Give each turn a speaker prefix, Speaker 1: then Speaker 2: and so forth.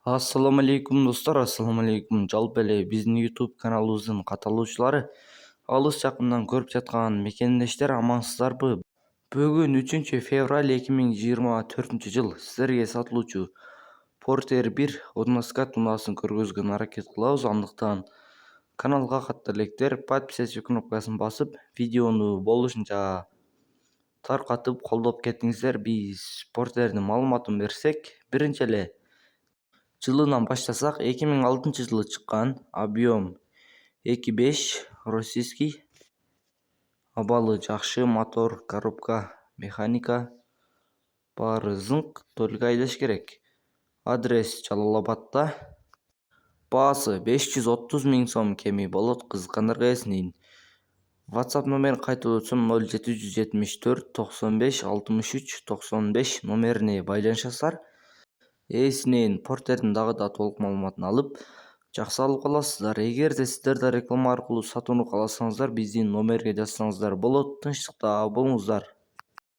Speaker 1: Assalamu алейкум достор, ассаламу алейкум. Жалпы эле биздин YouTube каналыбыздын катталуучулары, алыс жакындан көрүп жаткан мекендештер амансыздарбы? Бүгүн 3 февраль 2024 жыл сиздерге сатылуучу Porter 1 односкат унаасын көргөзгөнгө аракет кылабыз. Андыктан каналга катты электер подписаться кнопкасын басып, видеону болушунча таркатып колдоп кетиңиздер. Биз Porter'дин маалыматын берсек, биринчи эле жылынан баштасак, 2006-жылы чыккан, объем 2.5, российский, абалы жакшы, мотор, коробка, механика баары зыңк, только айдаш керек. Адрес Жалал Абадта. Баасы 530 000 сом кеми болот. Кызыккандарга эсинейин. WhatsApp номерин кайталоо үчүн 0774 95 63 95 номерине байланышасыздар. Эсинен Porter'дин дагы да толук маалыматын алып, жакшы алып каласыздар. Эгерде сиздер да реклама аркылуу сатууну кааласаңыздар, биздин номерге жазсаңыздар болот. Тынчтыкта болуңуздар.